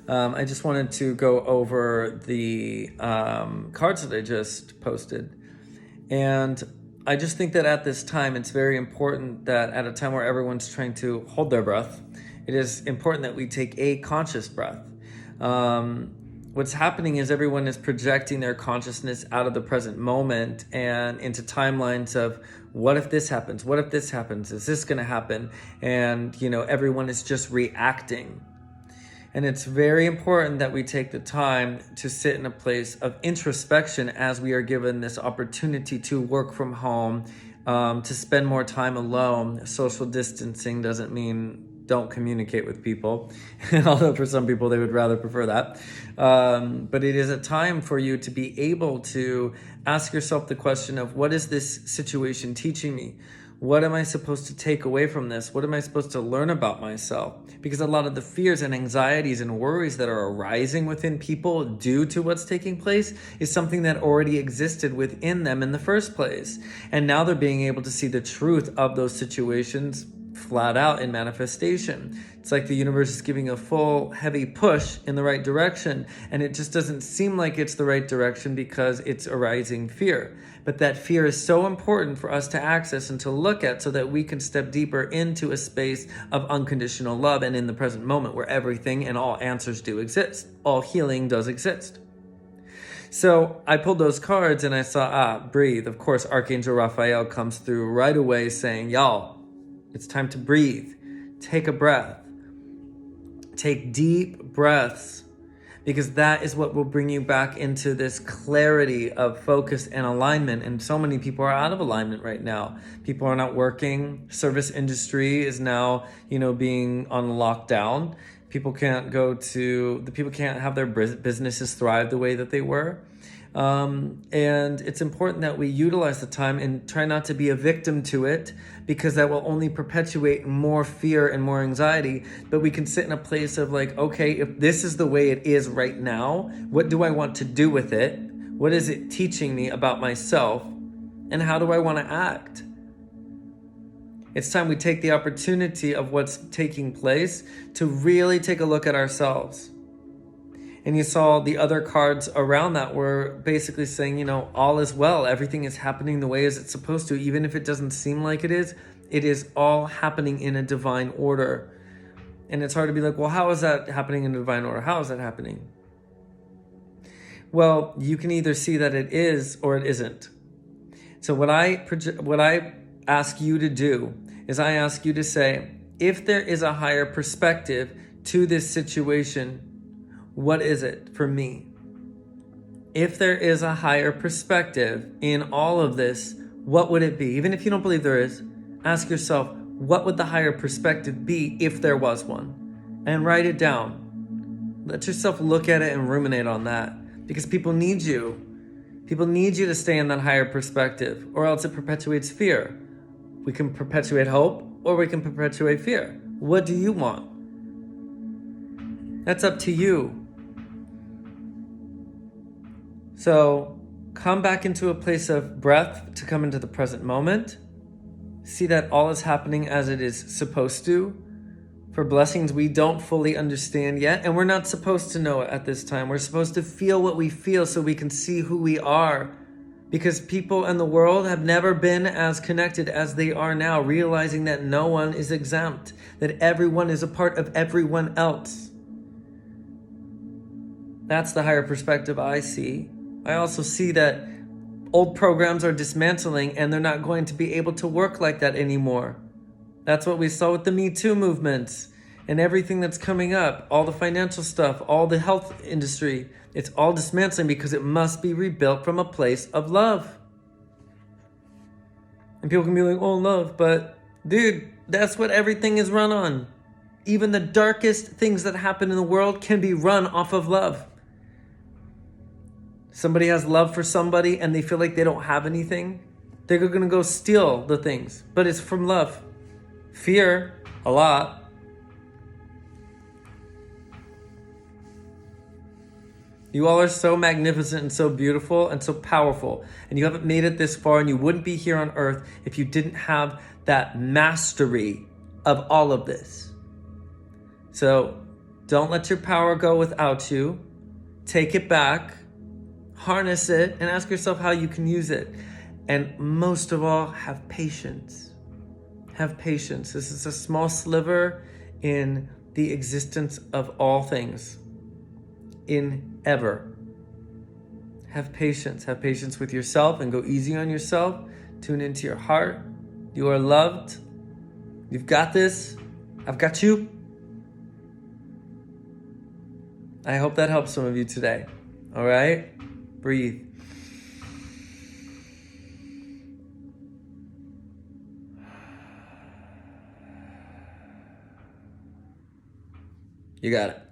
I just wanted to go over the cards that I just posted. And I just think that at this time, it's very important that at a time where everyone's trying to hold their breath, it is important that we take a conscious breath. What's happening is everyone is projecting their consciousness out of the present moment and into timelines of what if this happens? What if this happens? Is this going to happen? And, everyone is just reacting. And it's very important that we take the time to sit in a place of introspection as we are given this opportunity to work from home, to spend more time alone. Social distancing doesn't mean don't communicate with people, although for some people they would rather prefer that. But it is a time for you to be able to ask yourself the question of, what is this situation teaching me? What am I supposed to take away from this? What am I supposed to learn about myself? Because a lot of the fears and anxieties and worries that are arising within people due to what's taking place is something that already existed within them in the first place. And now they're being able to see the truth of those situations flat out in manifestation. It's like the universe is giving a full heavy push in the right direction, and it just doesn't seem like it's the right direction because it's arising fear. But that fear is so important for us to access and to look at so that we can step deeper into a space of unconditional love and in the present moment where everything and all answers do exist. All healing does exist. So I pulled those cards and I saw, breathe. Of course, Archangel Raphael comes through right away saying, y'all, it's time to breathe. Take a breath. Take deep breaths, because that is what will bring you back into this clarity of focus and alignment. And so many people are out of alignment right now. People are not working. Service industry is now, being on lockdown. People can't have their businesses thrive the way that they were. And it's important that we utilize the time and try not to be a victim to it, because that will only perpetuate more fear and more anxiety. But we can sit in a place of like, okay, if this is the way it is right now, what do I want to do with it? What is it teaching me about myself? And how do I want to act? It's time we take the opportunity of what's taking place to really take a look at ourselves. And you saw the other cards around that were basically saying, all is well. Everything is happening the way as it's supposed to. Even if it doesn't seem like it is all happening in a divine order. And it's hard to be like, well, how is that happening in a divine order? How is that happening? Well, you can either see that it is or it isn't. So what I ask you to do is I ask you to say, if there is a higher perspective to this situation, what is it for me? If there is a higher perspective in all of this, what would it be? Even if you don't believe there is, ask yourself, what would the higher perspective be if there was one? And write it down. Let yourself look at it and ruminate on that, because people need you. People need you to stay in that higher perspective, or else it perpetuates fear. We can perpetuate hope, or we can perpetuate fear. What do you want? That's up to you. So come back into a place of breath to come into the present moment. See that all is happening as it is supposed to. For blessings we don't fully understand yet, and we're not supposed to know it at this time. We're supposed to feel what we feel so we can see who we are. Because people and the world have never been as connected as they are now, realizing that no one is exempt, that everyone is a part of everyone else. That's the higher perspective I see. I also see that old programs are dismantling and they're not going to be able to work like that anymore. That's what we saw with the Me Too movements and everything that's coming up, all the financial stuff, all the health industry. It's all dismantling because it must be rebuilt from a place of love. And people can be like, oh, love, but dude, that's what everything is run on. Even the darkest things that happen in the world can be run off of love. Somebody has love for somebody and they feel like they don't have anything, they're going to go steal the things, but it's from love. Fear, a lot. You all are so magnificent and so beautiful and so powerful, and you haven't made it this far, and you wouldn't be here on earth if you didn't have that mastery of all of this. So Don't let your power go without you. Take it back, harness it, and ask yourself how you can use it. And most of all, have patience. Have patience. This is a small sliver in the existence of all things, in ever. Have patience. Have patience with yourself and go easy on yourself. Tune into your heart. You are loved. You've got this. I've got you. I hope that helps some of you today. All right? Breathe. You got it.